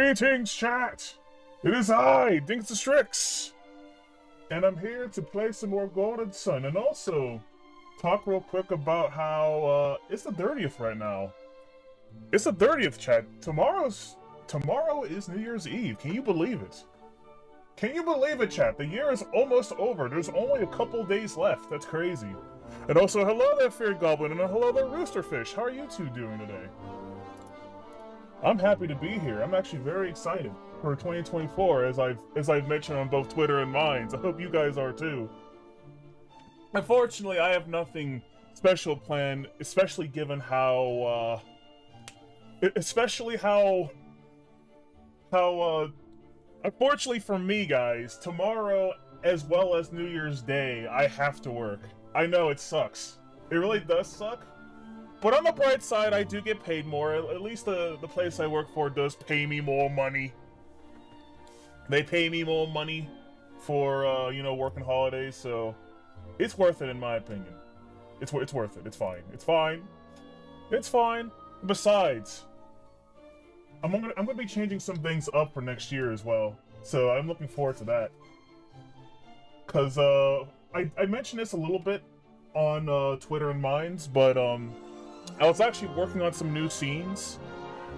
Greetings, chat! It is I, Dinks the Strix, and I'm here to play some more Golden Sun, and also talk real quick about how it's the 30th right now. It's the 30th, chat. Tomorrow is New Year's Eve. Can you believe it? Can you believe it, chat? The year is almost over. There's only a couple days left. That's crazy. And also, hello there, Feared Goblin, and hello there, Roosterfish. How are you two doing today? I'm happy to be here. I'm actually very excited for 2024, as I've mentioned on both Twitter and Minds. I hope you guys are too. Unfortunately, I have nothing special planned, especially given how unfortunately for me, guys, tomorrow as well as New Year's Day, I have to work. I know it sucks. It really does suck. But on the bright side, I do get paid more. At least the place I work for does pay me more money. They pay me more money for, you know, working holidays, so it's worth it in my opinion. It's worth it. It's fine. It's fine. It's fine. Besides, I'm gonna be changing some things up for next year as well, so I'm looking forward to that. Cause I mentioned this a little bit on Twitter and Minds, but I was actually working on some new scenes.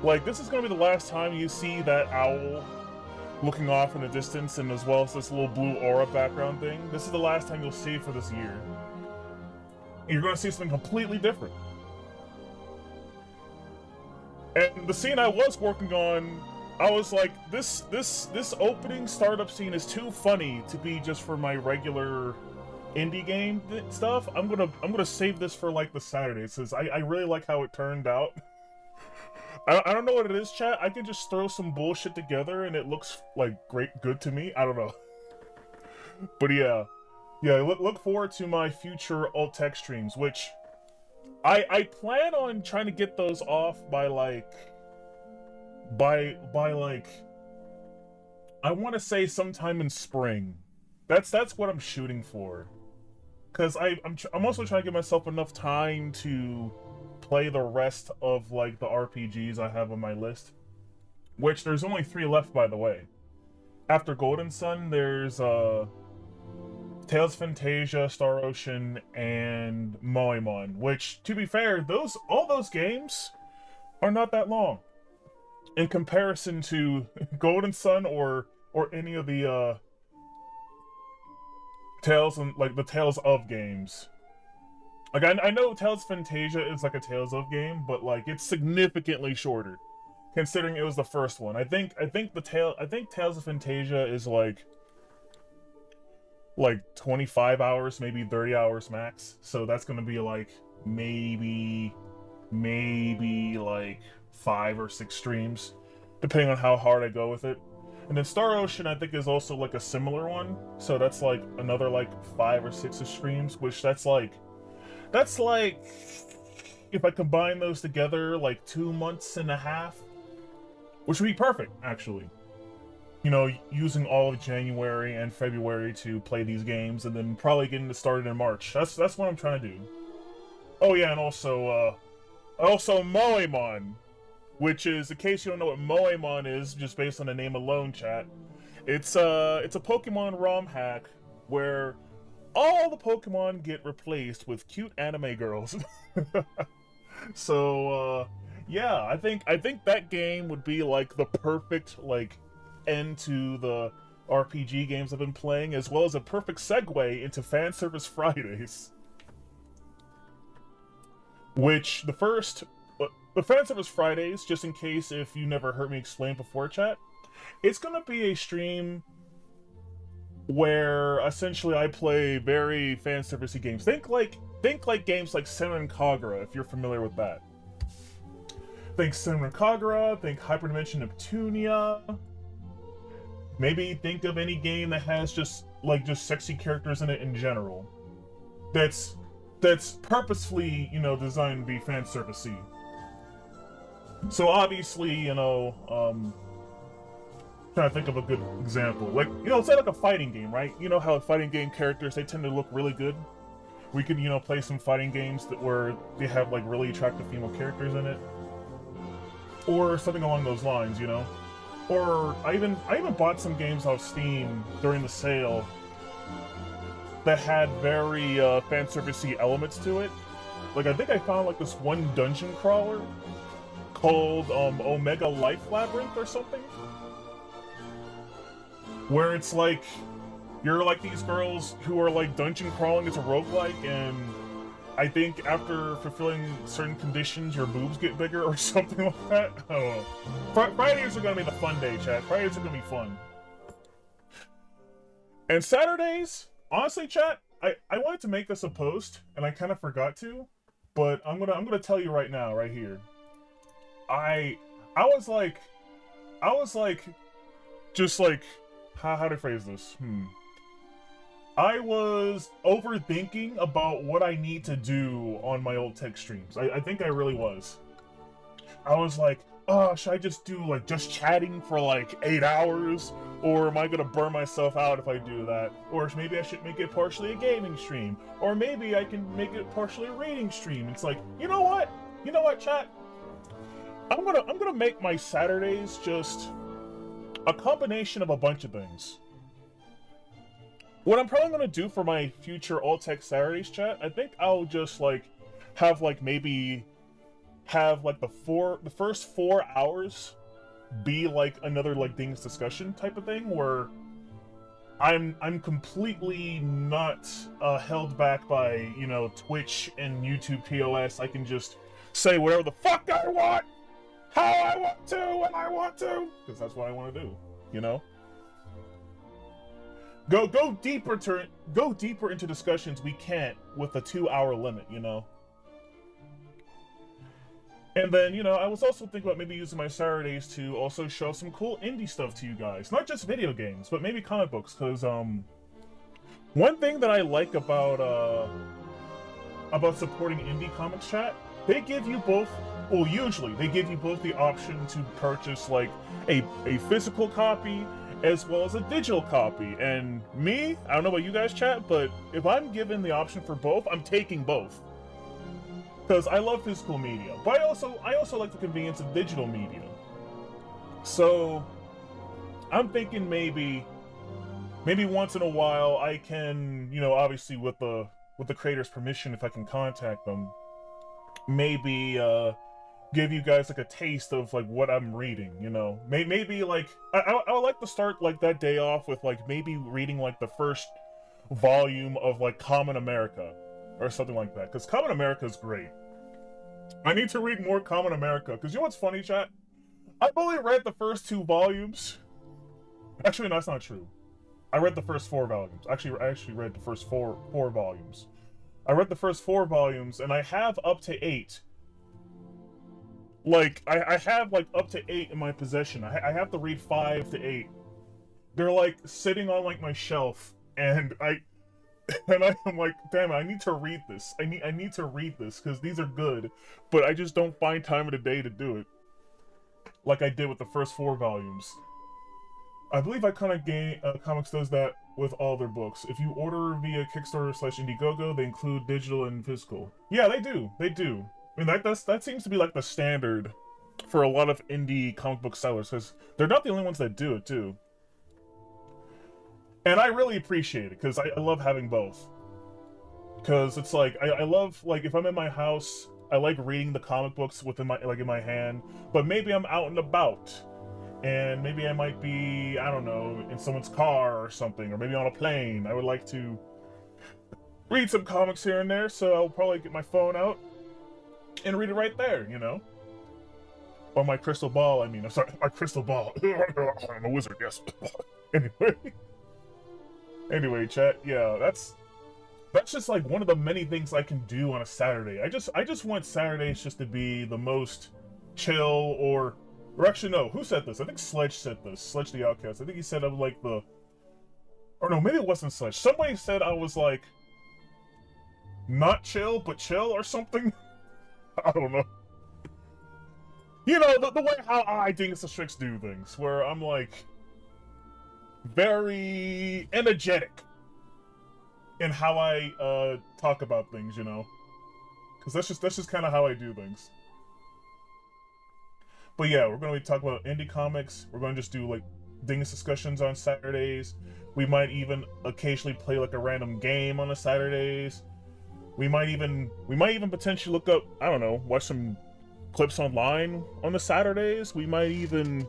Like, this is gonna be the last time you see that owl looking off in the distance, and as well as this little blue aura background thing. This is the last time you'll see for this year. You're gonna see something completely different. And the scene I was working on, I was like, this opening startup scene is too funny to be just for my regular indie game stuff. I'm gonna save this for like the Saturdays, because I really like how it turned out. I don't know what it is, chat. I can just throw some bullshit together and it looks like good to me. I don't know. But yeah, look forward to my future alt tech streams, which I plan on trying to get those off by like I want to say sometime in spring. That's what I'm shooting for. Cause I'm also trying to give myself enough time to play the rest of like the RPGs I have on my list, which there's only 3 left, by the way. After Golden Sun, there's Tales of Phantasia, Star Ocean, and Moemon. Which, to be fair, all those games are not that long in comparison to Golden Sun or any of the Tales of games. Like, I know Tales of Phantasia is like a Tales of game, but like it's significantly shorter, considering it was the first one. I think Tales of Phantasia is like 25 hours, maybe 30 hours max. So that's gonna be like maybe like 5 or 6 streams, depending on how hard I go with it. And then Star Ocean, I think, is also like a similar one. So that's like another like 5 or 6 streams, which that's like, if I combine those together, like 2.5 months, which would be perfect, actually. You know, using all of January and February to play these games, and then probably getting it started in March. That's what I'm trying to do. Oh yeah, and also Moemon, which is, in case you don't know what Moemon is, just based on the name alone, chat. It's a Pokemon ROM hack where all the Pokemon get replaced with cute anime girls. So yeah, I think that game would be like the perfect like end to the RPG games I've been playing, as well as a perfect segue into Fan Service Fridays. Which the Fan Service Fridays, just in case if you never heard me explain before, chat, it's gonna be a stream where essentially I play very fan servicey games. Think like games like Senran Kagura, if you're familiar with that. Think Senran Kagura, think Hyperdimension Neptunia. Maybe think of any game that has just sexy characters in it in general. That's purposefully, you know, designed to be fan servicey. So obviously, you know, trying to think of a good example. Like, you know, say like a fighting game, right? You know how fighting game characters, they tend to look really good. We could, you know, play some fighting games where they have like really attractive female characters in it. Or something along those lines, you know? Or I even bought some games off Steam during the sale that had very fan servicey elements to it. Like I think I found like this one dungeon crawler called Omega Life Labyrinth or something, where it's like you're like these girls who are like dungeon crawling. It's a roguelike, and I think after fulfilling certain conditions, your boobs get bigger or something like that. I don't know. Fridays are gonna be the fun day, chat. Fridays are gonna be fun. And Saturdays, honestly, chat, I wanted to make this a post, and I kind of forgot to, but I'm gonna tell you right now, right here. I was like, just like, how to phrase this? I was overthinking about what I need to do on my old tech streams. I think I really was. I was like, oh, should I just do like just chatting for like 8 hours? Or am I gonna burn myself out if I do that? Or maybe I should make it partially a gaming stream. Or maybe I can make it partially a reading stream. It's like, you know what? You know what, chat? I'm gonna make my Saturdays just a combination of a bunch of things. What I'm probably gonna do for my future All Tech Saturdays, chat, I think I'll just like have like maybe have like the first 4 hours be like another like things discussion type of thing where I'm completely not held back by, you know, Twitch and YouTube TOS. I can just say whatever the fuck I want, how I want to, when I want to, because that's what I want to do, you know. Go deeper into discussions we can't with a 2-hour limit, you know. And then, you know, I was also thinking about maybe using my Saturdays to also show some cool indie stuff to you guys. Not just video games, but maybe comic books, because, one thing that I like about supporting indie comics, chat, they give you both, well, usually, they give you both the option to purchase, like, a physical copy as well as a digital copy. And me, I don't know about you guys, chat, but if I'm given the option for both, I'm taking both. Because I love physical media, but I also like the convenience of digital media. So I'm thinking maybe once in a while I can, you know, obviously with the creator's permission, if I can contact them, maybe give you guys like a taste of like what I'm reading, you know. Maybe like I would like to start like that day off with like maybe reading like the first volume of like Common America or something like that, because Common America is great. I need to read more Common America, because you know what's funny, chat? I've only read the first 2 volumes. Actually, no, that's not true. I read the first 4 volumes. I actually read the first four volumes. I read the first 4 volumes, and I have up to 8. Like, I have, like, up to 8 in my possession. I have to read 5 to 8. They're, like, sitting on, like, my shelf, and I'm like, damn it, I need to read this. I need to read this, because these are good, but I just don't find time of the day to do it. Like I did with the first 4 volumes. I believe Iconic Comics does that with all their books. If you order via Kickstarter/Indiegogo, they include digital and physical. Yeah, they do. They do. I mean, that seems to be like the standard for a lot of indie comic book sellers, because they're not the only ones that do it, too. And I really appreciate it, because I love having both. Because it's like, I love, like, if I'm in my house, I like reading the comic books within my, like, in my hand, but maybe I'm out and about, and maybe I might be, I don't know, in someone's car or something, or maybe on a plane. I would like to read some comics here and there, so I'll probably get my phone out and read it right there, you know? Or my crystal ball, I mean. I'm sorry, my crystal ball. I'm a wizard, yes. Anyway, chat, yeah, that's just like one of the many things I can do on a Saturday. I just want Saturdays just to be the most chill, or actually no, who said this? I think Sledge said this. Sledge the Outcast. I think he said I was like the, or no, maybe it wasn't Sledge. Somebody said I was like not chill, but chill or something. I don't know. You know, the way how I Dingus the Strix do things, where I'm like very energetic in how I talk about things, you know, because that's just kind of how I do things. But yeah, we're going to be talking about indie comics. We're going to just do like Dingus discussions on Saturdays. We might even occasionally play like a random game on the Saturdays. We might even potentially look up, I don't know, watch some clips online on the Saturdays. We might even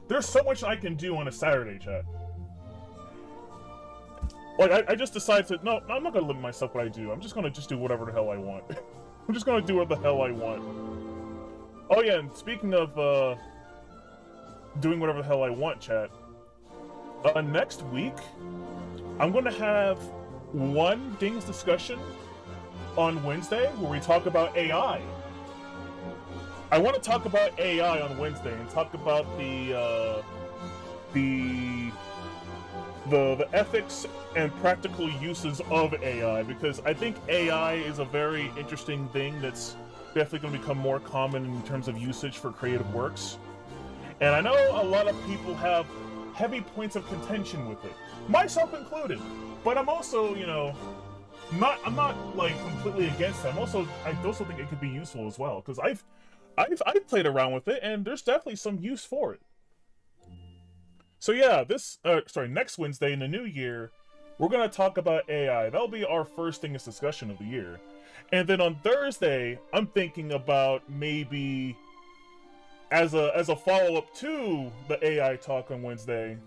there's so much I can do on a Saturday, chat. Like I just decided to no, I'm not gonna limit myself what I do. I'm just gonna do whatever the hell I want. I'm just gonna do what the hell I want. Oh yeah, and speaking of doing whatever the hell I want, chat. Next week, I'm gonna have one Dings discussion on Wednesday where we talk about AI. I want to talk about AI on Wednesday and talk about the ethics and practical uses of AI, because I think AI is a very interesting thing that's definitely going to become more common in terms of usage for creative works. And I know a lot of people have heavy points of contention with it, myself included. But I'm also, you know, I'm not like completely against it. I also think it could be useful as well, because I've played around with it and there's definitely some use for it. So yeah, next Wednesday in the new year, we're gonna talk about AI. That'll be our first Dingus discussion of the year. And then on Thursday, I'm thinking about maybe as a follow-up to the AI talk on Wednesday,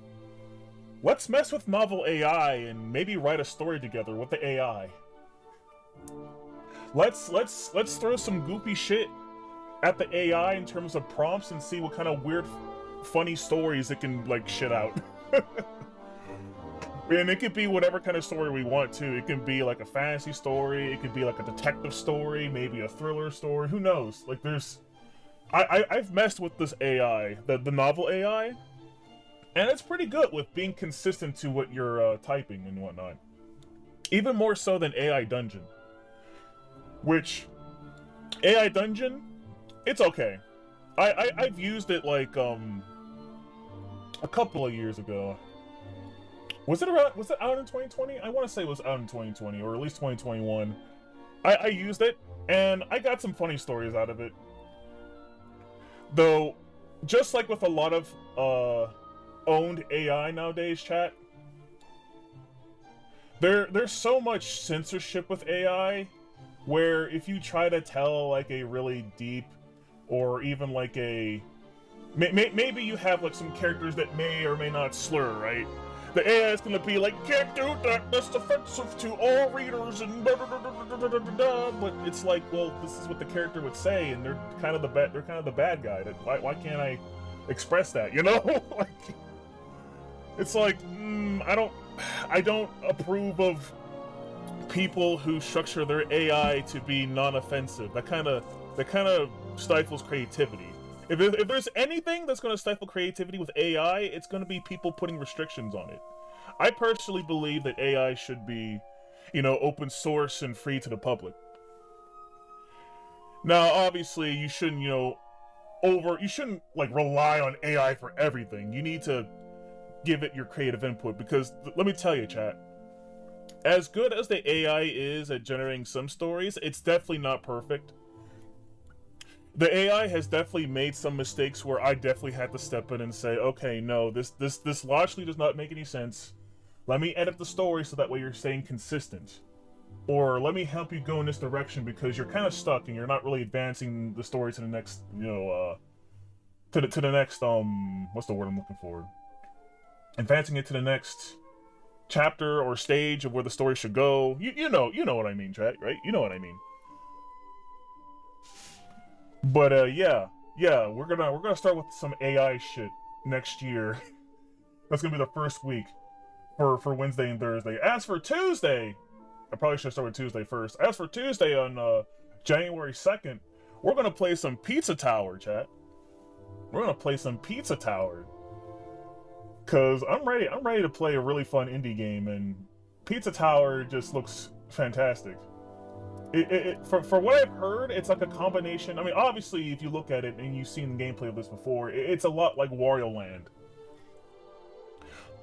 let's mess with novel AI and maybe write a story together with the AI. Let's throw some goofy shit at the AI in terms of prompts and see what kind of weird, funny stories it can like shit out. And it could be whatever kind of story we want to. It can be like a fantasy story, it could be like a detective story, maybe a thriller story, who knows? Like there's I've messed with this AI, the novel AI, and it's pretty good with being consistent to what you're typing and whatnot. Even more so than AI Dungeon. Which, AI Dungeon, it's okay. I've used it like, a couple of years ago. Was it out in 2020? I want to say it was out in 2020, or at least 2021. I used it, and I got some funny stories out of it. Though, just like with a lot of, owned AI nowadays, chat, there's so much censorship with AI, where if you try to tell like a really deep, or even like a maybe you have like some characters that may or may not slur, right? The AI is gonna be like, can't do that, that's offensive to all readers and blah, blah, blah, blah, blah, blah, blah. But it's like, well, this is what the character would say, and they're kind of the bad guy. Why can't I express that, you know? Like, it's like, I don't approve of people who structure their AI to be non-offensive. That kind of stifles creativity. If there's anything that's going to stifle creativity with AI, it's going to be people putting restrictions on it. I personally believe that AI should be, you know, open source and free to the public. Now, obviously, you shouldn't, you shouldn't like rely on AI for everything. You need to give it your creative input, because let me tell you, chat, as good as the AI is at generating some stories, it's definitely not perfect. The AI has definitely made some mistakes where I definitely had to step in and say, okay, no, this logically does not make any sense. Let me edit the story so that way you're staying consistent. Or let me help you go in this direction because you're kind of stuck and you're not really advancing the story to the next, to the next, what's the word I'm looking for? Advancing it to the next chapter or stage of where the story should go. You know what I mean, chat, right? You know what I mean. But yeah, we're gonna start with some AI shit next year. That's gonna be the first week for Wednesday and Thursday. As for Tuesday, I probably should start with Tuesday first. As for Tuesday on January 2nd, we're gonna play some Pizza Tower, chat. We're gonna play some Pizza Tower. Cause I'm ready to play a really fun indie game, and Pizza Tower just looks fantastic. For what I've heard, it's like a combination. I mean, obviously, if you look at it and you've seen the gameplay of this before, it's a lot like Wario Land.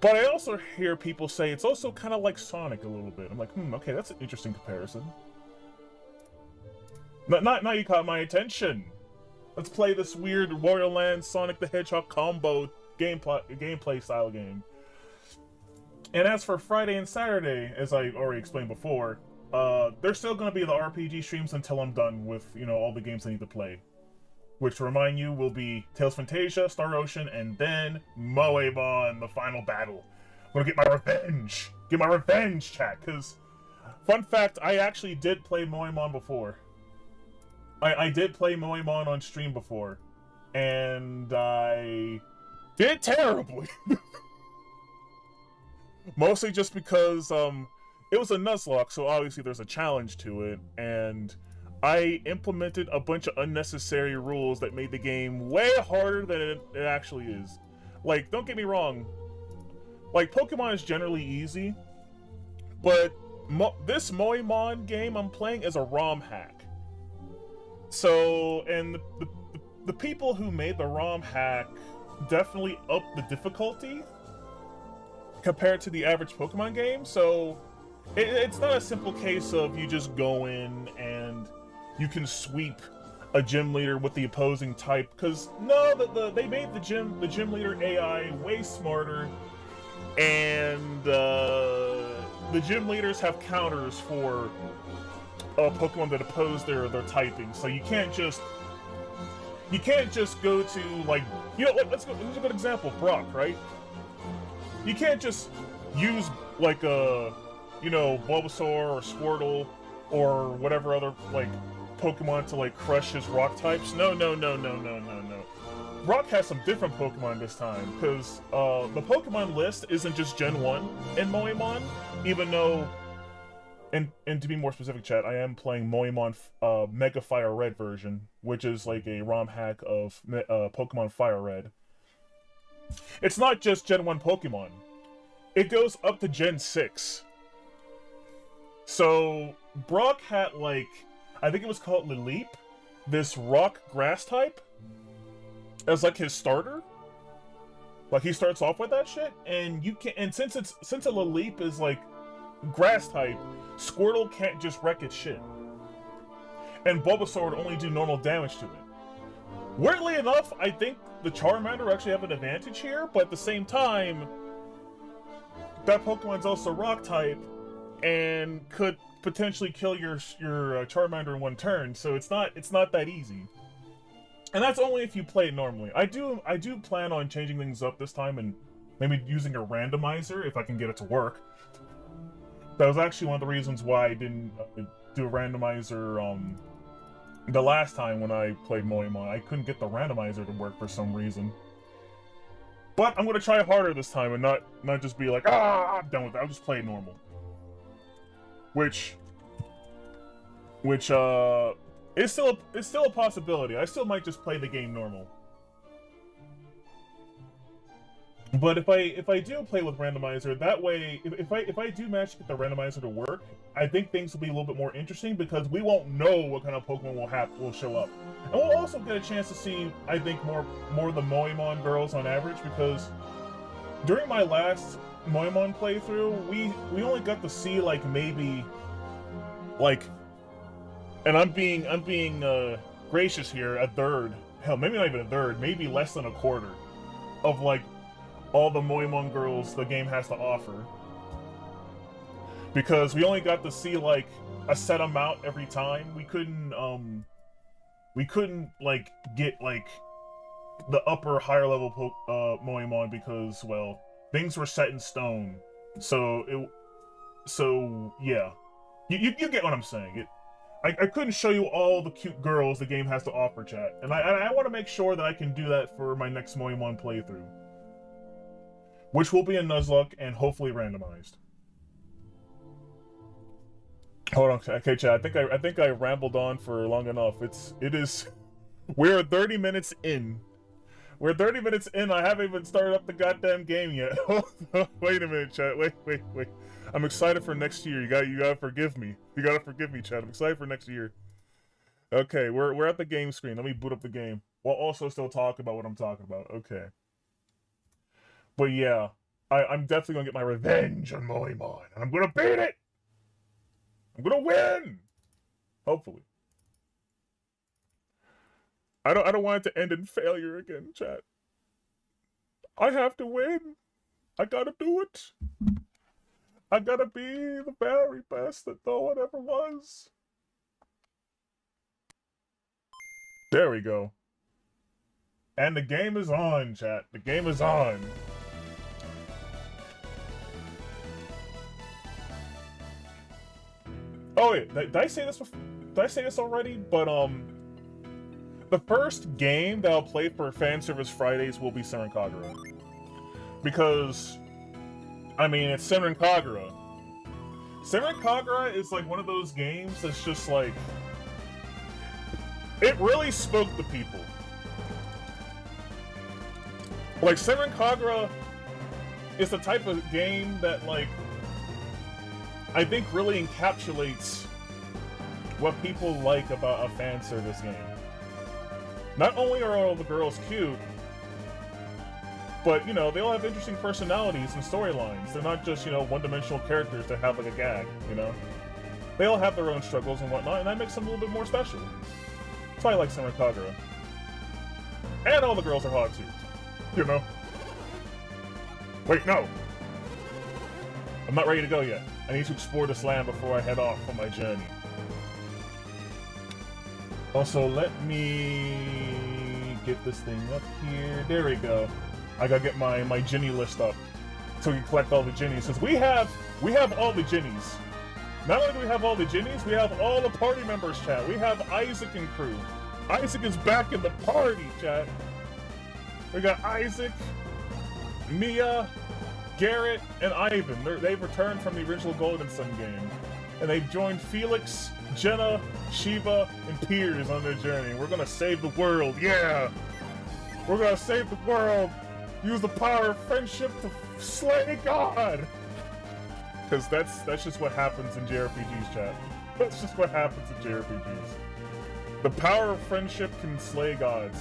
But I also hear people say it's also kind of like Sonic a little bit. I'm like, okay, that's an interesting comparison. Now you caught my attention. Let's play this weird Wario Land Sonic the Hedgehog combo gameplay style game. And as for Friday and Saturday, as I already explained before, there's still going to be the RPG streams until I'm done with, all the games I need to play. Which, to remind you, will be Tales of Phantasia, Star Ocean, and then Moemon, the final battle. I'm gonna get my revenge! Get my revenge, chat, because... Fun fact, I actually did play Moemon before. I did play Moemon on stream before. And I... did terribly! Mostly just because, it was a Nuzlocke, so obviously there's a challenge to it, and I implemented a bunch of unnecessary rules that made the game way harder than it actually is. Like, don't get me wrong, like, Pokemon is generally easy, but this Moemon game I'm playing is a ROM hack. So, and the people who made the ROM hack definitely upped the difficulty compared to the average Pokemon game, so it's not a simple case of you just go in and you can sweep a gym leader with the opposing type, because no, they made the gym leader AI way smarter, and the gym leaders have counters for Pokemon that oppose their typing, so you can't just go to, like, let's go. Here's a good example, Brock, right? You can't just use, like, Bulbasaur or Squirtle or whatever other, like, Pokemon to, like, crush his rock types. No. Brock has some different Pokemon this time, because the Pokemon list isn't just Gen 1 in Moemon, even though, and to be more specific, chat, I am playing Moemon Mega Fire Red version, which is like a ROM hack of Pokemon Fire Red. It's not just Gen 1 Pokemon. It goes up to Gen 6. So, Brock had, like, I think it was called Lileep, this rock grass type, as, like, his starter. Like, he starts off with that shit, and you can, and since a Lileep is, like, grass type, Squirtle can't just wreck its shit. And Bulbasaur would only do normal damage to it. Weirdly enough, I think the Charmander actually have an advantage here, but at the same time, that Pokemon's also rock type, and could potentially kill your Charmander in one turn, so it's not that easy. And that's only if you play it normally. I do plan on changing things up this time and maybe using a randomizer if I can get it to work. That was actually one of the reasons why I didn't do a randomizer the last time when I played Moemon. I couldn't get the randomizer to work for some reason. But I'm gonna try harder this time and not just be like, I'm done with that. I'll just play normal. Which is still a possibility. I still might just play the game normal. But if I do play with randomizer, that way, if I do manage to get the randomizer to work, I think things will be a little bit more interesting because we won't know what kind of Pokemon will show up, and we'll also get a chance to see, I think, more of the Moemon girls on average, because during my last Moemon playthrough, we only got to see, like, maybe, like, and I'm being gracious here, a third, hell, maybe not even a third, maybe less than a quarter of, like, all the Moemon girls the game has to offer. Because we only got to see, like, a set amount every time. We couldn't, like, get, like, the higher level Moemon because, well, things were set in stone. So, yeah. You get what I'm saying. I couldn't show you all the cute girls the game has to offer, chat. And I want to make sure that I can do that for my next Moemon playthrough, which will be a Nuzlocke and hopefully randomized. Hold on, okay, chat. I think I rambled on for long enough. It is. We're 30 minutes in. We're 30 minutes in. I haven't even started up the goddamn game yet. Wait a minute, chat. Wait. I'm excited for next year. You gotta forgive me. You gotta forgive me, chat. I'm excited for next year. Okay, we're at the game screen. Let me boot up the game while also still talk about what I'm talking about. Okay. But yeah, I'm definitely gonna get my revenge on Moemon, and I'm gonna beat it! I'm gonna win! Hopefully. I don't want it to end in failure again, chat. I have to win. I gotta do it. I gotta be the very best that no one ever was. There we go. And the game is on, chat. The game is on. Oh wait, did I say this before? Did I say this already? But the first game that I'll play for Fan Service Fridays will be Senran Kagura. Because, I mean, it's Senran Kagura. Senran Kagura is like one of those games that's just like, it really spoke to people. Like, Senran Kagura is the type of game that, like, I think really encapsulates what people like about a fan service game. Not only are all the girls cute, but, you know, they all have interesting personalities and storylines. They're not just, you know, one-dimensional characters that have, like, a gag, you know? They all have their own struggles and whatnot, and that makes them a little bit more special. That's why I like Senran Kagura. And all the girls are hot, too. You know? Wait, no! I'm not ready to go yet. I need to explore this land before I head off on my journey. Also, let me get this thing up here. There we go. I gotta get my Ginny list up so we can collect all the Ginnies. Since we have all the Ginnies. Not only do we have all the Ginnies, we have all the party members, chat. We have Isaac and crew. Isaac is back in the party, chat. We got Isaac, Mia, Garrett, and Ivan. They've returned from the original Golden Sun game. And they've joined Felix, Jenna, Shiva, and Piers on their journey. We're gonna save the world, yeah! We're gonna save the world! Use the power of friendship to slay God! Because that's just what happens in JRPGs, chat. That's just what happens in JRPGs. The power of friendship can slay gods.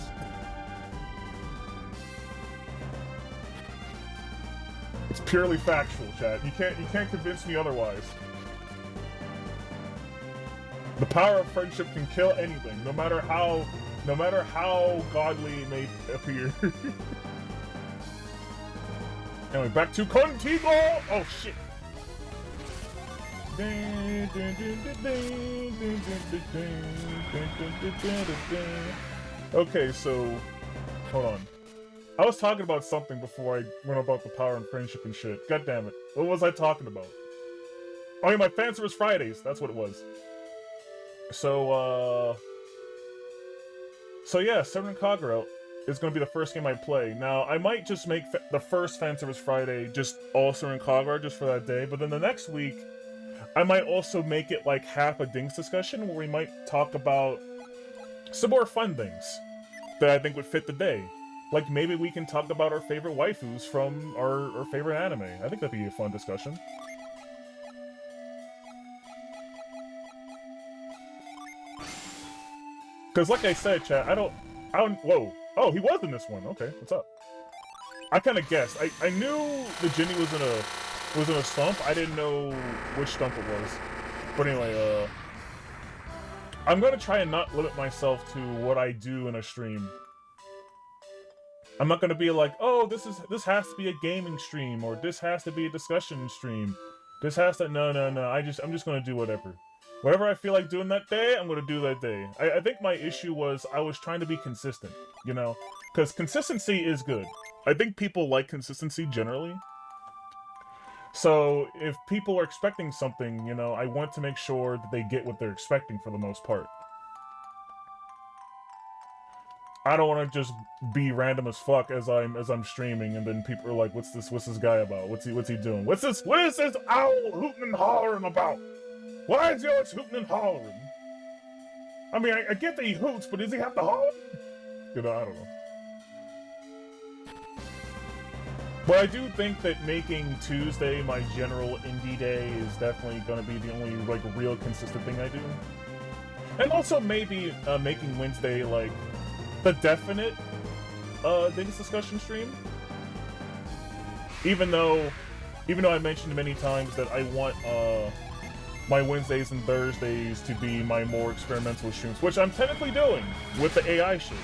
It's purely factual, chat. You can't convince me otherwise. The power of friendship can kill anything, no matter how godly it may appear. Anyway, back to Contigo! Oh shit! Okay, so hold on. I was talking about something before I went about the power and friendship and shit. God damn it. What was I talking about? Oh yeah, my Fan Service Fridays. That's what it was. So yeah, Senran Kagura is going to be the first game I play. Now, I might just make the first Fan Service Friday just all Senran Kagura just for that day, but then the next week, I might also make it like half a Dings discussion where we might talk about some more fun things that I think would fit the day. Like, maybe we can talk about our favorite waifus from our favorite anime. I think that'd be a fun discussion. Because like I said, chat, I don't, whoa. Oh, he was in this one. Okay, what's up? I kind of guessed. I knew the Ginny was in a stump. I didn't know which stump it was. But anyway, I'm gonna try and not limit myself to what I do in a stream. I'm not gonna be like, oh, this has to be a gaming stream, or this has to be a discussion stream. This has to, no. I'm just gonna do whatever. Whatever I feel like doing that day, I'm gonna do that day. I think my issue was I was trying to be consistent, you know? Because consistency is good. I think people like consistency generally. So, if people are expecting something, you know, I want to make sure that they get what they're expecting for the most part. I don't want to just be random as fuck as I'm streaming, and then people are like, what's this guy about? What's he doing? What is this owl hooting and hollering about? Why is he always hooting and hollering? I mean, I get that he hoots, but does he have to holler? You know, I don't know. But I do think that making Tuesday my general indie day is definitely going to be the only, like, real consistent thing I do. And also maybe making Wednesday, like, the definite Dings discussion stream. Even though I mentioned many times that I want my Wednesdays and Thursdays to be my more experimental streams, which I'm technically doing with the AI shit.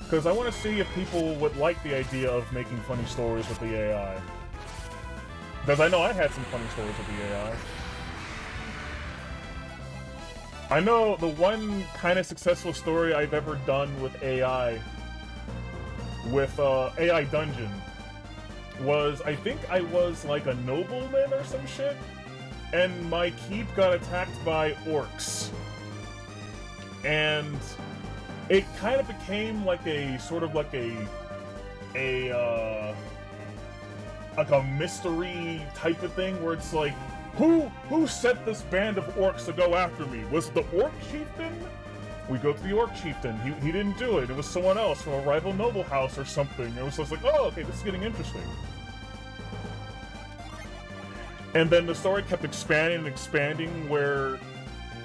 Because I want to see if people would like the idea of making funny stories with the AI. Because I know I had some funny stories with the AI. I know the one kind of successful story I've ever done with AI, with AI Dungeon, was I think I was like a nobleman or some shit, and my keep got attacked by orcs. And it kind of became like a sort of like a mystery type of thing where it's like, who sent this band of orcs to go after me? Was it the orc chieftain? We go to the orc chieftain. He didn't do it. It was someone else from a rival noble house or something. It was just like, oh, okay, this is getting interesting. And then the story kept expanding and expanding where,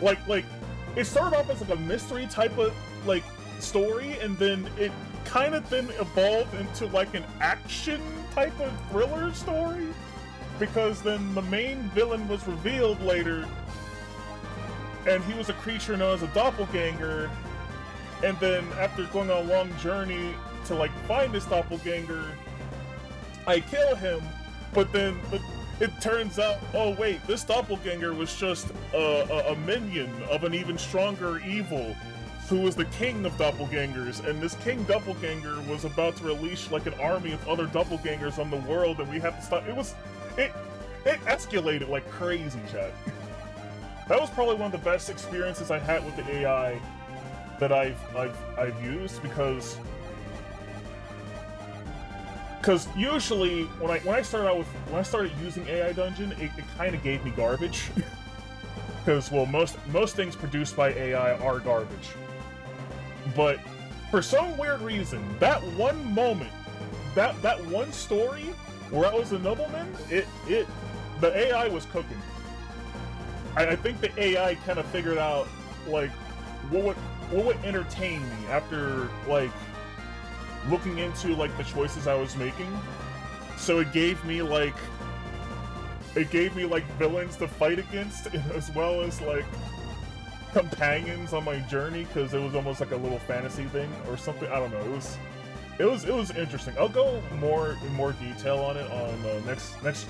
like, it started off as like a mystery type of, like, story, and then it kind of then evolved into like an action type of thriller story, because then the main villain was revealed later, and he was a creature known as a doppelganger, and then after going on a long journey to like find this doppelganger, I kill him, but then it turns out, oh wait, this doppelganger was just a minion of an even stronger evil, who was the king of doppelgangers, and this king doppelganger was about to release like an army of other doppelgangers on the world, and we have to stop. It escalated like crazy, chat. That was probably one of the best experiences I had with the AI that I've used, because usually when I started using AI Dungeon, it kind of gave me garbage. Because, well, most things produced by AI are garbage. But for some weird reason, that one moment, that one story where I was a nobleman, the AI was cooking. I think the AI kind of figured out like what would entertain me after like looking into like the choices I was making. So it gave me like villains to fight against, as well as like companions on my journey, because it was almost like a little fantasy thing or something. I don't know. It was interesting. I'll go in more detail on it on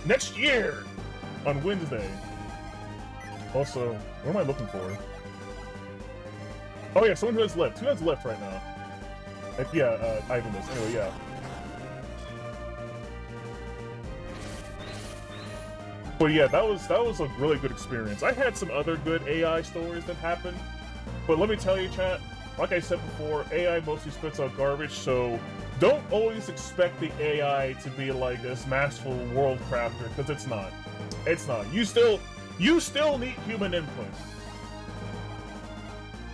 next year on Wednesday. Also, what am I looking for? Oh yeah, someone who has left. Who has left right now? Yeah, Ivan does. Anyway, yeah. But yeah, that was a really good experience. I had some other good AI stories that happened, but let me tell you, chat, like I said before, AI mostly spits out garbage, so don't always expect the AI to be like this masterful world crafter, because it's not. It's not. You still need human input.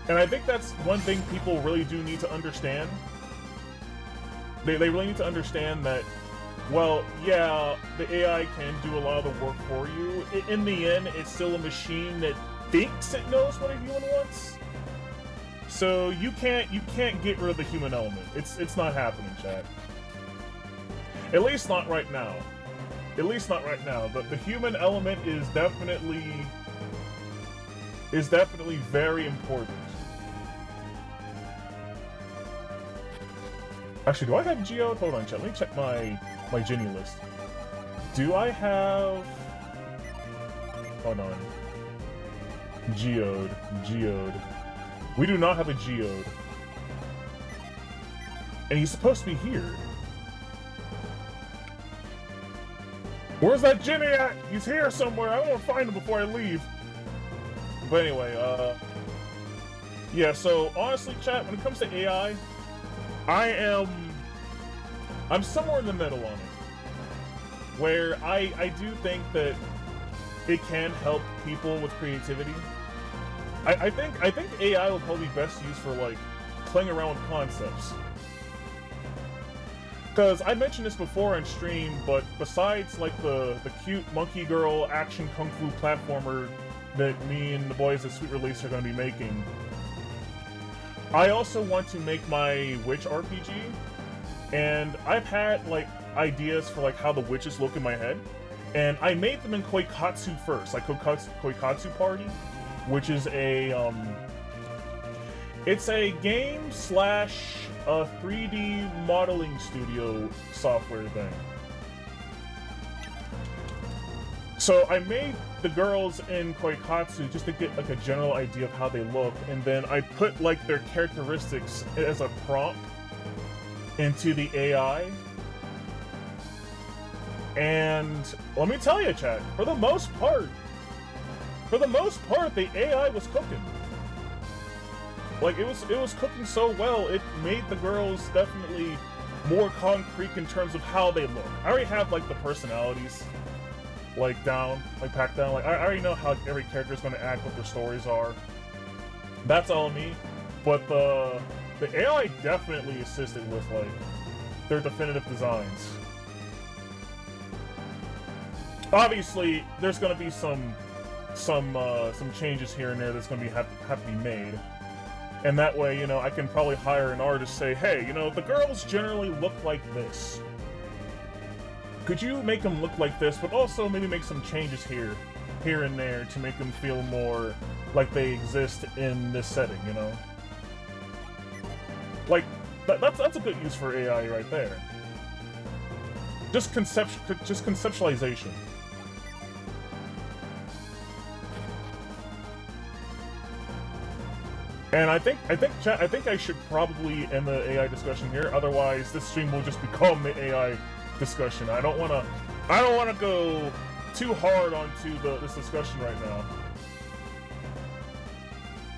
And I think that's one thing people really do need to understand. They really need to understand that, well, yeah, the AI can do a lot of the work for you. In the end, it's still a machine that thinks it knows what a human wants. So you can't get rid of the human element. It's not happening, chat. At least not right now. At least not right now. But the human element is definitely very important. Actually, do I have Geode? Hold on, chat. Let me check my Genie list. Do I have... Hold on. Geode. We do not have a Geode. And he's supposed to be here. Where's that Genie at? He's here somewhere. I want to find him before I leave. But anyway, yeah, so honestly, chat, when it comes to AI, I'm somewhere in the middle on it. Where I do think that it can help people with creativity. I think AI will probably be best used for like playing around with concepts. Because I mentioned this before on stream, but besides like the cute monkey girl action kung fu platformer that me and the boys at Sweet Release are going to be making, I also want to make my witch RPG, and I've had like ideas for like how the witches look in my head. And I made them in Koikatsu first, like Koikatsu Party, which is a it's a game slash a 3D modeling studio software thing. So I made the girls in Koikatsu just to get like a general idea of how they look, and then I put like their characteristics as a prompt into the AI. And let me tell you, chat, for the most part, the AI was cooking. Like it was cooking so well, it made the girls definitely more concrete in terms of how they look. I already have like the personalities like down, like packed down. Like I already know how every character is going to act, what their stories are. That's all me. But the AI definitely assisted with like their definitive designs. Obviously, there's going to be some changes here and there that's going to have to be made, and that way, you know, I can probably hire an artist, say, hey, you know, the girls generally look like this. Could you make them look like this, but also maybe make some changes here and there to make them feel more like they exist in this setting, you know? Like that's a good use for AI right there. Just conceptualization. And I think I should probably end the AI discussion here. Otherwise, this stream will just become the AI discussion. I don't want to go too hard onto this discussion right now.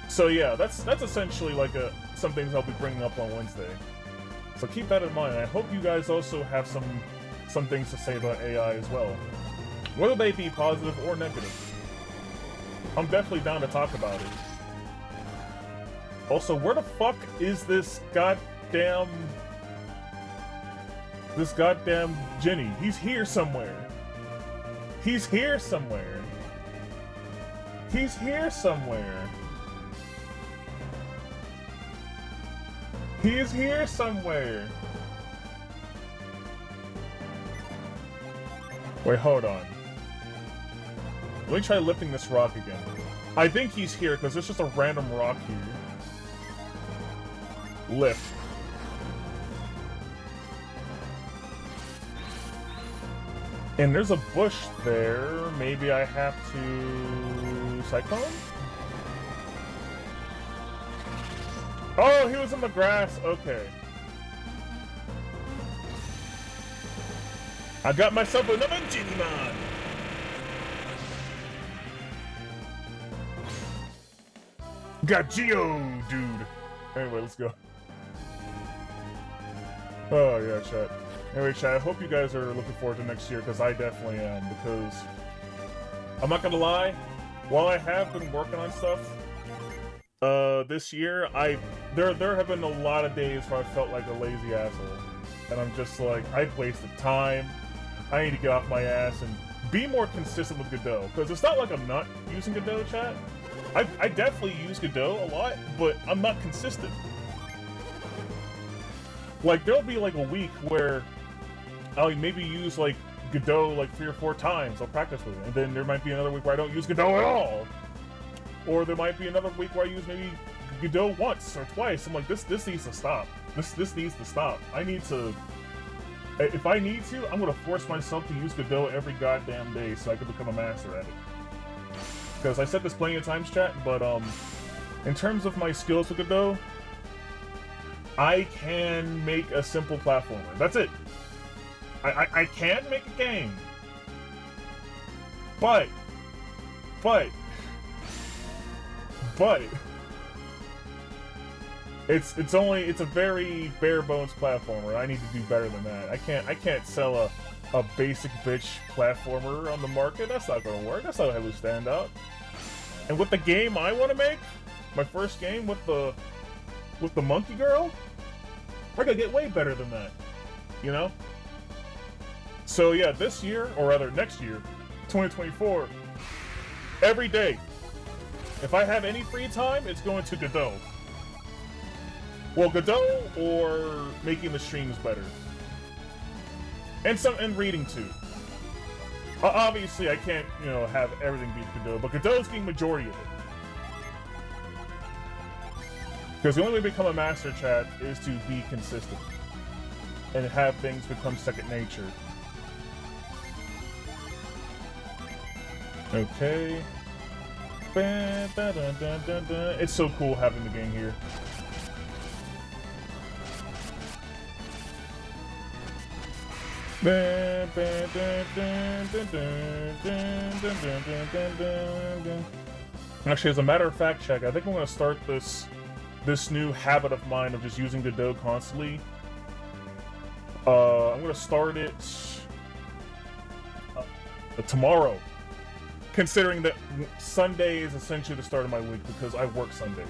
So yeah, that's essentially like some things I'll be bringing up on Wednesday. So keep that in mind. I hope you guys also have some things to say about AI as well, whether they be positive or negative. I'm definitely down to talk about it. Also, where the fuck is this goddamn Jinny? He's here somewhere. He's here somewhere. He's here somewhere. He is here somewhere. Wait, hold on. Let me try lifting this rock again. I think he's here because there's just a random rock here. Lift. And there's a bush there. Maybe I have to Cyclone? Oh, he was in the grass. Okay. I got myself another Digimon. Got Geo, dude. Anyway, let's go. Oh yeah, chat. Anyway, chat, I hope you guys are looking forward to next year, because I definitely am, because I'm not gonna lie, while I have been working on stuff this year, there have been a lot of days where I felt like a lazy asshole. And I'm just like, I've wasted time. I need to get off my ass and be more consistent with Godot, because it's not like I'm not using Godot, chat. I definitely use Godot a lot, but I'm not consistent. Like, there'll be like a week where I'll maybe use like Godot like 3 or 4 times. I'll practice with it, and then there might be another week where I don't use Godot at all, or there might be another week where I use maybe Godot once or twice. I'm like, this needs to stop. This needs to stop. I need to. If I need to, I'm gonna force myself to use Godot every goddamn day so I can become a master at it. Because I said this plenty of times, chat, but in terms of my skills with Godot, I can make a simple platformer. That's it. I can make a game. But it's a very bare bones platformer. I need to do better than that. I can't sell a basic bitch platformer on the market. That's not gonna work. That's not how we stand out. And with the game I want to make, my first game with the monkey girl, I gotta get way better than that, you know? So yeah, this year, or rather next year, 2024, every day, if I have any free time, it's going to Godot. Well, Godot or making the streams better. And reading too. Obviously, I can't, you know, have everything be Godot, but Godot's getting majority of it. Because the only way to become a master, chat, is to be consistent. And have things become second nature. Okay. It's so cool having the game here. Actually, as a matter of fact, check, I think I'm gonna start this new habit of mine of just using Godot constantly. I'm gonna start it tomorrow, considering that Sunday is essentially the start of my week because I work Sundays.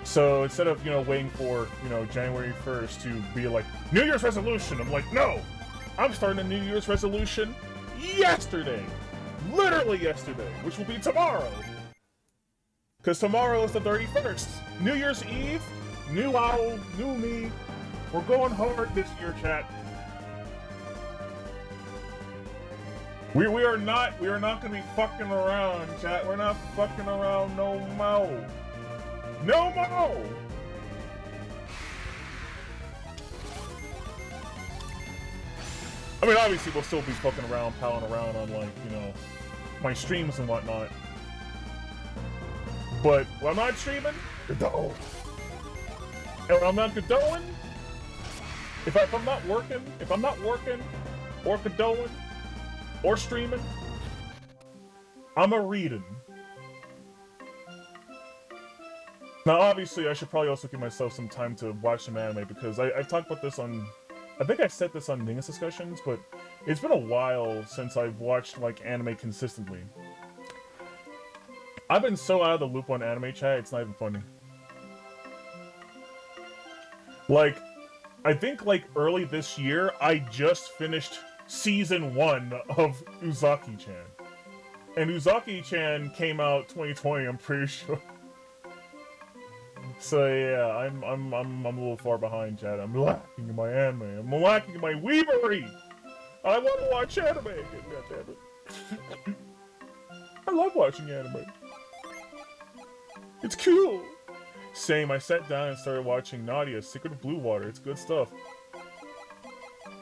So instead of, you know, waiting for, you know, January 1st to be like, New Year's resolution, I'm like, no! I'm starting a New Year's resolution yesterday! Literally yesterday, which will be tomorrow! Because tomorrow is the 31st! New Year's Eve, new owl, new me. We're going hard this year, chat. We are not gonna be fucking around, chat. We're not fucking around no more. No more! I mean, obviously, we'll still be fucking around, palling around on, like, you know, my streams and whatnot. But when I'm not streaming, Godot. And when I'm not Godoting, if I'm not working, or Godoting, or streaming, I'm a reading. Now, obviously, I should probably also give myself some time to watch some anime, because I've talked about this on... I think I said this on Ningus Discussions, but it's been a while since I've watched, like, anime consistently. I've been so out of the loop on anime, chat, it's not even funny. Like, I think, like, early this year, I just finished Season 1 of Uzaki-chan. And Uzaki-chan came out 2020, I'm pretty sure. So yeah, I'm a little far behind, chat. I'm lacking in my anime. I'm lacking in my weavery. I want to watch anime again, goddammit. I love watching anime. It's cool. Same, I sat down and started watching Nadia, Secret of Blue Water. It's good stuff.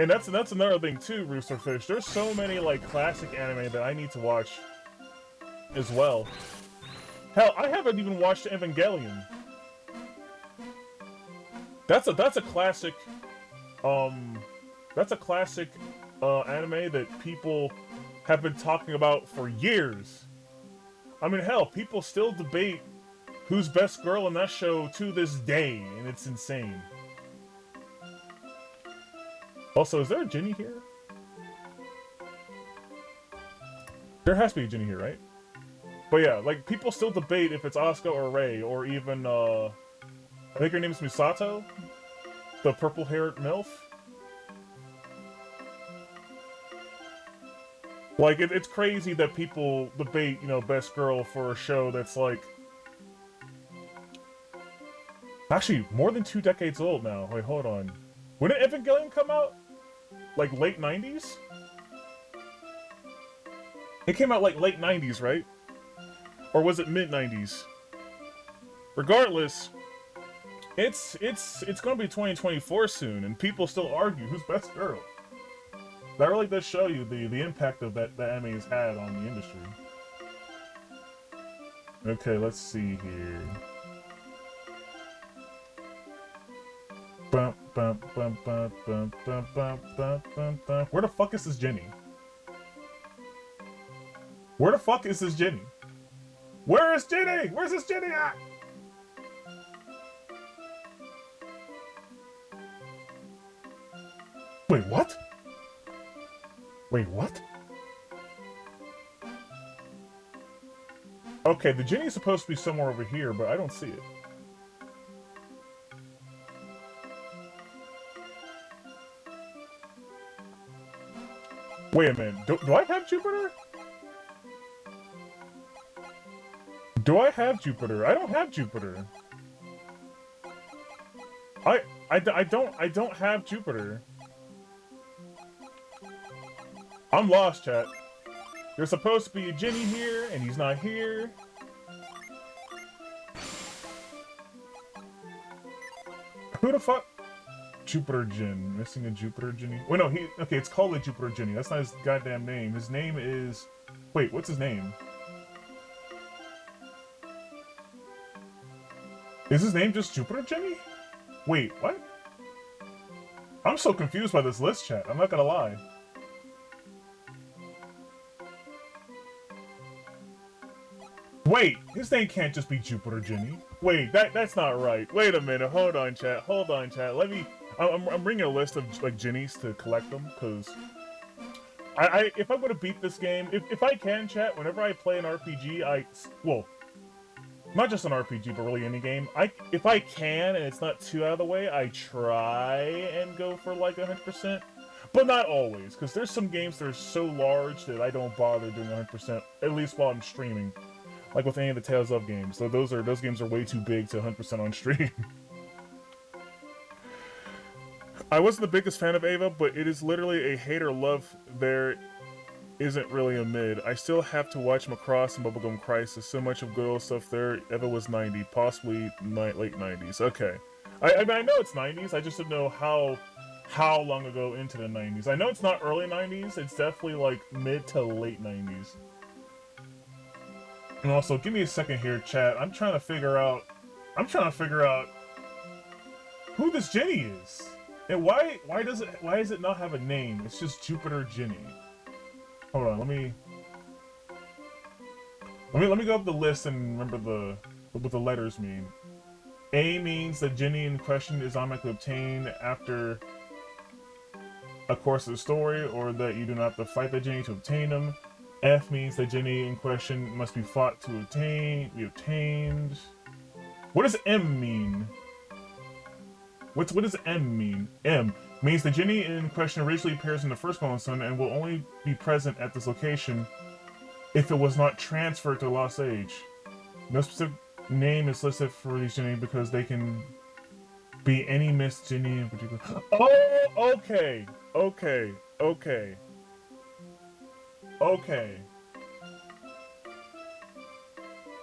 And that's another thing too, Roosterfish. There's so many like classic anime that I need to watch as well. Hell, I haven't even watched Evangelion. That's a classic anime that people have been talking about for years. I mean, hell, people still debate who's best girl in that show to this day, and it's insane. Also, is there a Ginny here? There has to be a Ginny here, right? But yeah, like, people still debate if it's Asuka or Rei, or even, I think her name is Misato? The purple-haired MILF? Like, it's crazy that people debate, you know, best girl for a show that's, like... Actually, more than 2 decades old now. Wait, hold on. When did Evangelion come out? Like, late 90s? It came out, like, late 90s, right? Or was it mid-90s? Regardless... It's gonna be 2024 soon, and people still argue who's best girl. That really does show you the impact of that anime has had on the industry. Okay, let's see here. Where the fuck is this Jenny? Where the fuck is this Jenny? Where is Jenny? Where's this Jenny at? Wait, what? Wait, what? Okay, the Jenny is supposed to be somewhere over here, but I don't see it. Wait a minute, do I have Jupiter? Do I have Jupiter? I don't have Jupiter. I don't have Jupiter. I'm lost, chat. There's supposed to be a Ginny here, and he's not here. Who the fuck? Jupiter Jin. Missing a Jupiter Ginny? Wait, no, okay, it's called a Jupiter Ginny. That's not his goddamn name. His name is... Wait, what's his name? Is his name just Jupiter Ginny? Wait, what? I'm so confused by this list, chat. I'm not gonna lie. Wait, his name can't just be Jupiter Ginny. Wait, that's not right. Wait a minute. Hold on, chat. Hold on, chat. Let me... I'm bringing a list of, like, Ginnies to collect them, because... if I'm gonna beat this game... If I can, chat, whenever I play an RPG, well... Not just an RPG, but really any game. If I can, and it's not too out of the way, I try and go for, like, 100%. But not always, because there's some games that are so large that I don't bother doing 100%, at least while I'm streaming. Like with any of the Tales of games. So those games are way too big to 100% on stream. I wasn't the biggest fan of Ava, but it is literally a hate-or-love. There isn't really a mid. I still have to watch Macross and Bubblegum Crisis. So much of good old stuff there. Eva was 90, possibly late 90s. Okay. I mean, I know it's 90s, I just didn't know how long ago into the 90s. I know it's not early 90s, it's definitely like mid to late 90s. And also, give me a second here, chat. I'm trying to figure out who this Ginny is. And why does it not have a name? It's just Jupiter Ginny. Hold on, let me go up the list and remember what the letters mean. A means the Ginny in question is automatically obtained after a course of the story, or that you do not have to fight the Ginny to obtain them. F means the Ginny in question must be fought to be obtained. What does M mean? What does M mean? M means the Ginny in question originally appears in the first Golden Sun and will only be present at this location if it was not transferred to Lost Age. No specific name is listed for these Ginny because they can be any Miss Ginny in particular. Oh, okay.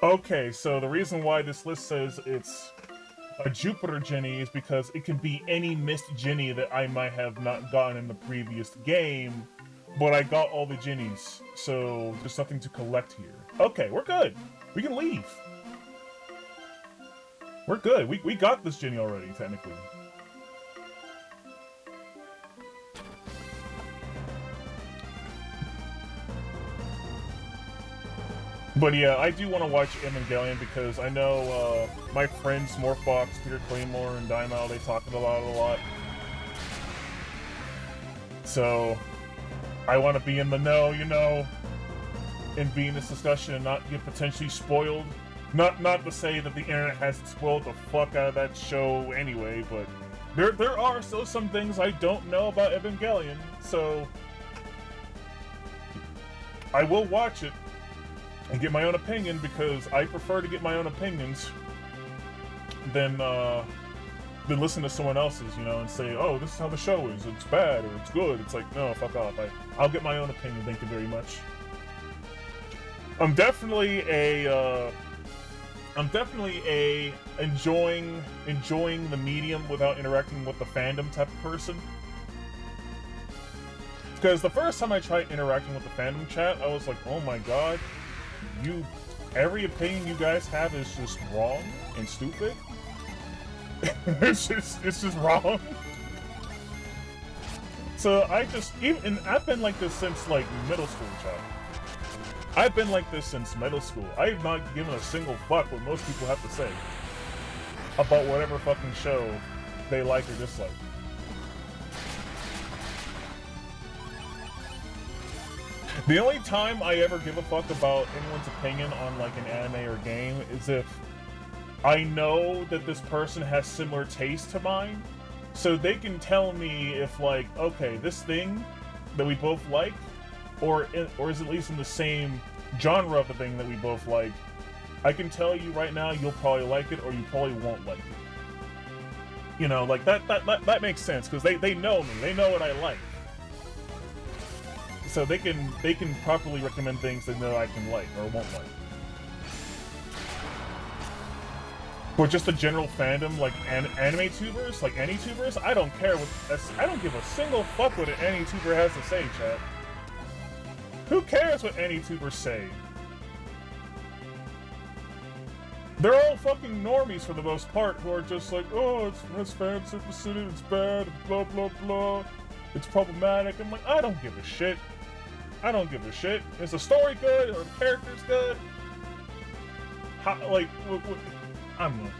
Okay, so the reason why this list says it's a Jupiter Ginny is because it could be any missed Ginny that I might have not gotten in the previous game, but I got all the Ginnies, so there's nothing to collect here. Okay, we're good. We can leave. We're good. We got this Ginny already, technically. But yeah, I do want to watch Evangelion because I know my friends Morphox, Peter Claymore, and Daimao, they talk about it a lot. So I want to be in the know, you know, and be in this discussion and not get potentially spoiled. Not to say that the internet hasn't spoiled the fuck out of that show anyway, but there are still some things I don't know about Evangelion, so I will watch it and get my own opinion, because I prefer to get my own opinions than listen to someone else's, you know, and say, oh, this is how the show is, it's bad, or it's good. It's like, no, fuck off. I'll get my own opinion, thank you very much. I'm definitely a enjoying the medium without interacting with the fandom type of person. Because the first time I tried interacting with the fandom chat, I was like, oh my god, every opinion you guys have is just wrong and stupid. it's just wrong. So I've been like this since like middle school, chat. I've been like this since middle school. I've not given a single fuck what most people have to say about whatever fucking show they like or dislike. The only time I ever give a fuck about anyone's opinion on like an anime or game is if I know that this person has similar taste to mine, so they can tell me if like, okay, this thing that we both like, or is at least in the same genre of the thing that we both like, I can tell you right now you'll probably like it or you probably won't like it. You know, like that makes sense, because they know me, they know what I like. so they can properly recommend things they know I can like or won't like. But just the general fandom, like anime tubers, like any tubers, I don't care what I don't give a single fuck what any tuber has to say, chat. Who cares what any tubers say? They're all fucking normies for the most part, who are just like, oh, it's fan service in it, it's bad, blah blah blah, it's problematic. I'm like, I don't give a shit. I don't give a shit. Is the story good? Are the characters good? How, like, I'm not.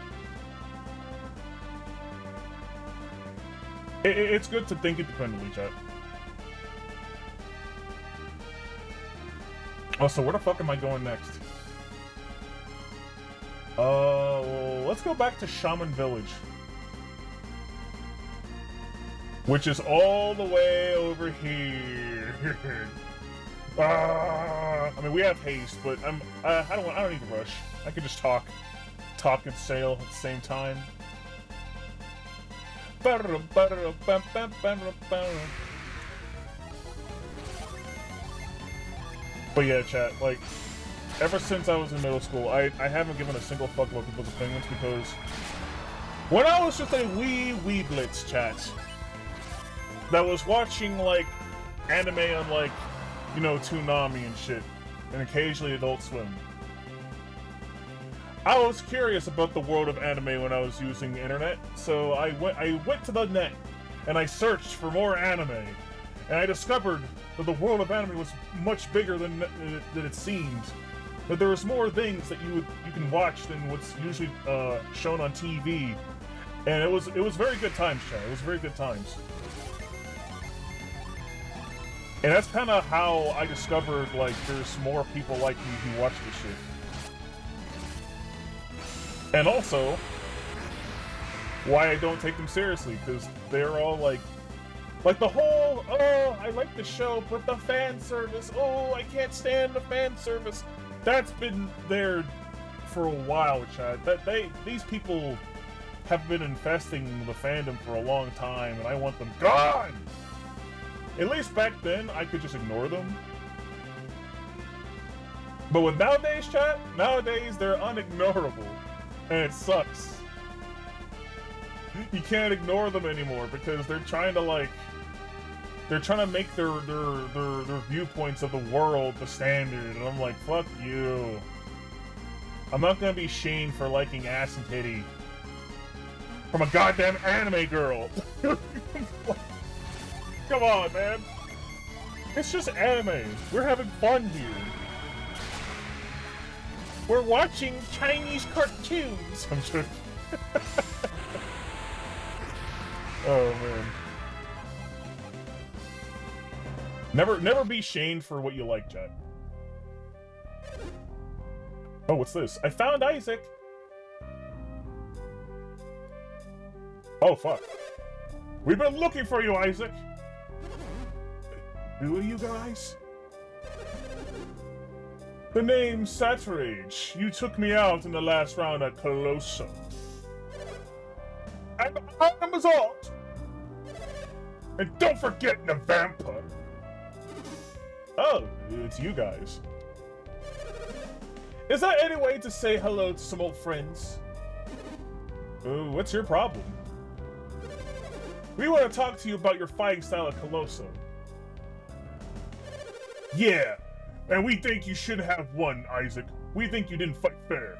It's good to think independently, chat. Oh, so where the fuck am I going next? Let's go back to Shaman Village. Which is all the way over here. I mean, we have haste, but I don't need to rush. I can just talk and sail at the same time. But yeah, chat, like, ever since I was in middle school, I haven't given a single fuck about people's opinions, because when I was just a wee blitz, chat, that was watching, like, anime on, like, you know, Toonami and shit, and occasionally Adult Swim, I was curious about the world of anime when I was using the internet, so I went to the net, and I searched for more anime, and I discovered that the world of anime was much bigger than it seemed. That there was more things that you can watch than what's usually shown on TV, and it was very good times, chat. It was very good times, and that's kind of how I discovered, like, there's more people like me who watch this shit. And also, why I don't take them seriously, because they're all like the whole, oh, I like the show, but the fan service, oh, I can't stand the fan service. That's been there for a while, Chad. These people have been infesting the fandom for a long time, and I want them gone! At least back then, I could just ignore them. But with nowadays, chat, nowadays they're unignorable. And it sucks. You can't ignore them anymore because they're trying to, like, they're trying to make their viewpoints of the world the standard, and I'm like, fuck you. I'm not gonna be shamed for liking ass and titty from a goddamn anime girl. Come on, man. It's just anime. We're having fun here. We're watching Chinese cartoons. I'm joking. Oh man. Never be shamed for what you like, Chad. Oh, what's this? I found Isaac. Oh fuck. We've been looking for you, Isaac. Who are you guys? The name's Saturage. You took me out in the last round at Colosso. And I'm Azalt. And don't forget the vampire. Oh, it's you guys. Is there any way to say hello to some old friends? What's your problem? We want to talk to you about your fighting style at Colosso. Yeah. And we think you should have won, Isaac. We think you didn't fight fair.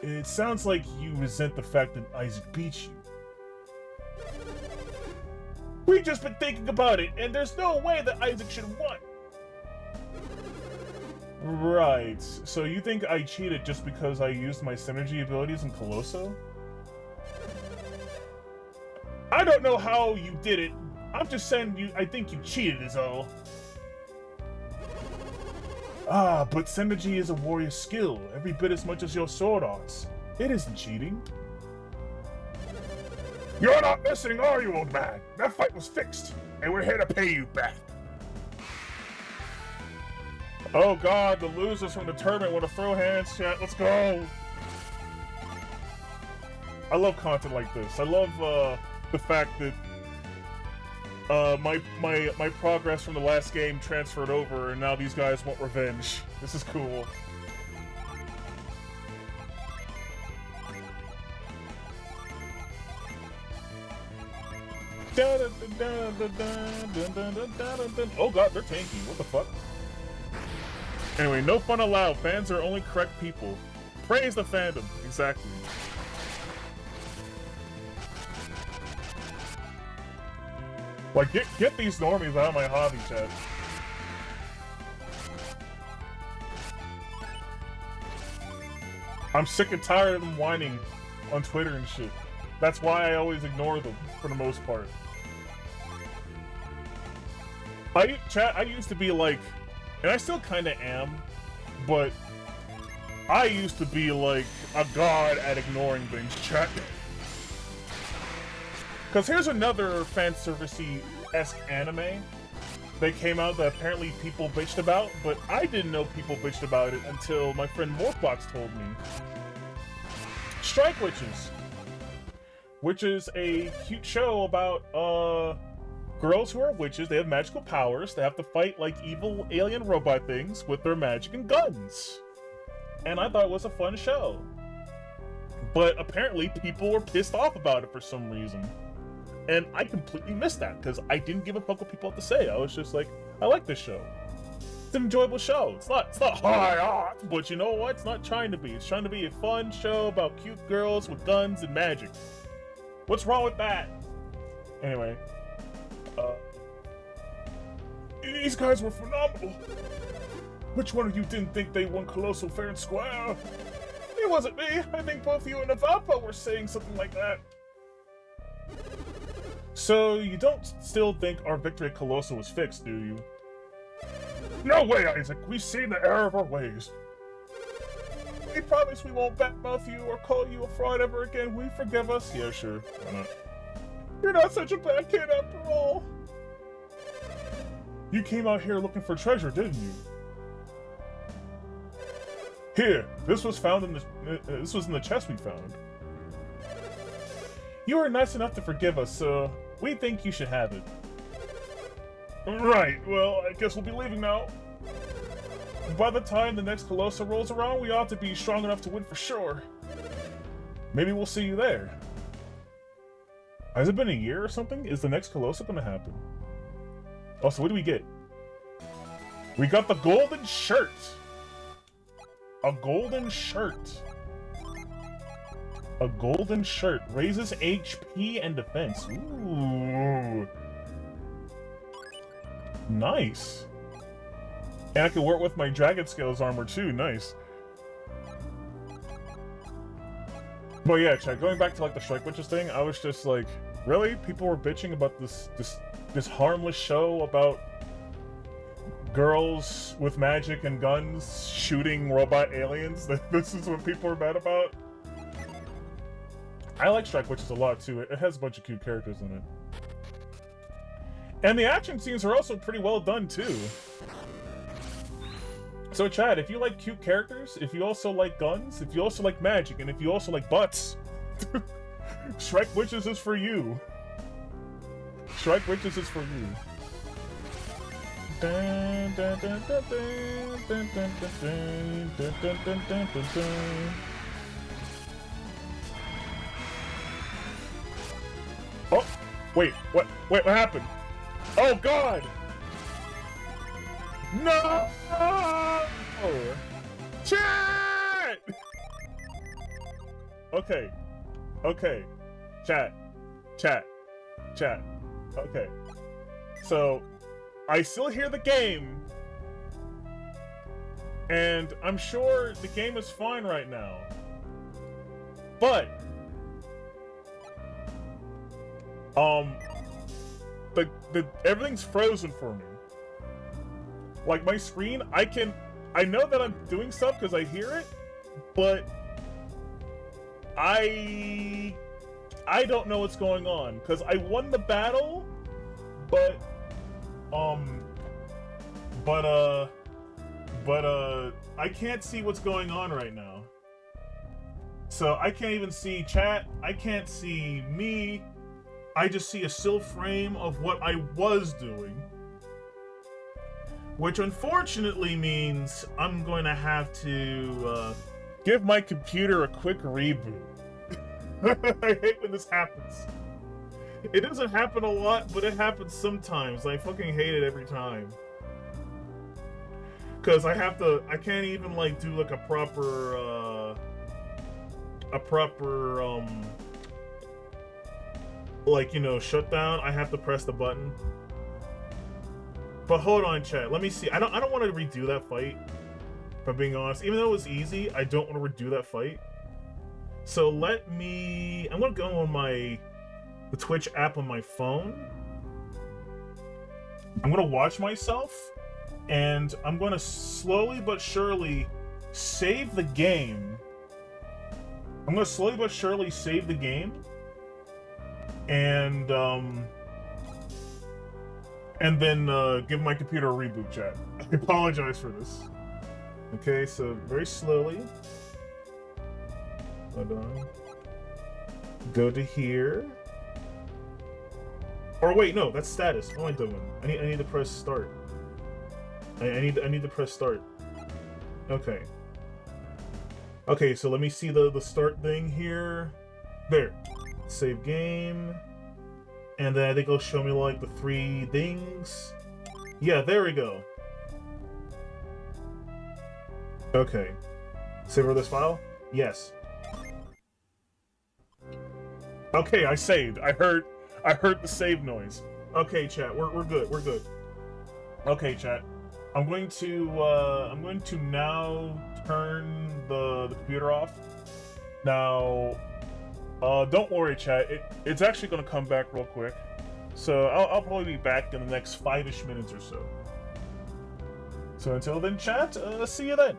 It sounds like you resent the fact that Isaac beat you. We've just been thinking about it, and there's no way that Isaac should have won. Right. So you think I cheated just because I used my synergy abilities in Colosso? I don't know how you did it. I'm just saying I think you cheated is all. Ah, but synergy is a warrior skill, every bit as much as your sword arts. It isn't cheating. You're not listening, are you, old man? That fight was fixed, and we're here to pay you back. Oh god, the losers from the tournament want to throw hands, chat. Let's go! I love content like this. I love the fact that my progress from the last game transferred over, and now these guys want revenge. This is cool. Oh god, they're tanky. What the fuck? Anyway, no fun allowed. Fans are only correct people. Praise the fandom. Exactly. Like, get these normies out of my hobby, chat. I'm sick and tired of them whining on Twitter and shit. That's why I always ignore them, for the most part. I used to be like, and I still kinda am, but I used to be like a god at ignoring things, chat. Cause here's another fan servicey-esque anime that came out that apparently people bitched about, but I didn't know people bitched about it until my friend Morkbox told me. Strike Witches, which is a cute show about girls who are witches. They have magical powers. They have to fight like evil alien robot things with their magic and guns. And I thought it was a fun show. But apparently people were pissed off about it for some reason. And I completely missed that because I didn't give a fuck what people had to say. I was just like, I like this show. It's an enjoyable show. It's not high art, but you know what? It's not trying to be. It's trying to be a fun show about cute girls with guns and magic. What's wrong with that? Anyway, these guys were phenomenal. Which one of you didn't think they won Colossal fair and square? It wasn't me. I think both you and Avapa were saying something like that. So you don't still think our victory at Colossal was fixed, do you? No way, Isaac. We've seen the error of our ways. We promise we won't badmouth you or call you a fraud ever again. Will you forgive us? Yeah, sure. Why not? You're not such a bad kid after all. You came out here looking for treasure, didn't you? Here, this was found in this was in the chest we found. You were nice enough to forgive us, so we think you should have it. Right, well, I guess we'll be leaving now. By the time the next Colossal rolls around, we ought to be strong enough to win for sure. Maybe we'll see you there. Has it been a year or something? Is the next Colossal gonna happen? Also, what do we get? We got the golden shirt! A golden shirt. A golden shirt. Raises HP and defense. Ooh. Nice. And I can work with my Dragon Scales armor too. Nice. But yeah, chat, going back to like the Strike Witches thing, I was just like, really? People were bitching about this harmless show about girls with magic and guns shooting robot aliens? This is what people are mad about? I like Strike Witches a lot too. It has a bunch of cute characters in it. And the action scenes are also pretty well done too. So Chad, if you like cute characters, if you also like guns, if you also like magic, and if you also like butts, Strike Witches is for you. Strike Witches is for you. Oh, wait, what happened? Oh God! No! Chat! Okay. Chat. Okay. So, I still hear the game, and I'm sure the game is fine right now. But everything's frozen for me. Like my screen, I know that I'm doing stuff because I hear it, but I don't know what's going on because I won the battle, but I can't see what's going on right now. So I can't even see chat. I can't see me. I just see a still frame of what I was doing. Which unfortunately means I'm going to have to give my computer a quick reboot. I hate when this happens. It doesn't happen a lot, but it happens sometimes. I fucking hate it every time. Cause I can't even like do like a proper like, you know, shutdown. I have to press the button. But hold on, chat. Let me see. I don't want to redo that fight. If I'm being honest, even though it was easy, I don't want to redo that fight. So I'm gonna go on the Twitch app on my phone. I'm gonna watch myself, and I'm gonna slowly but surely save the game. I'm gonna slowly but surely save the game, and then give my computer a reboot, chat. I apologize for this. Okay, so very slowly. Hold on. Go to here. Or wait, no, that's status. What am I doing? I need to press start. I need to press start. Okay. Okay, so let me see the start thing here. There. Save game. And then I think it'll show me like the 3 things. Yeah, there we go. Okay. Save over this file? Yes. Okay, I saved. I heard the save noise. Okay, chat, we're good. We're good. Okay, chat. I'm going to now turn the computer off. Now, don't worry, chat. It's actually gonna come back real quick. So I'll probably be back in the next 5-ish minutes or so. So until then, chat, see you then.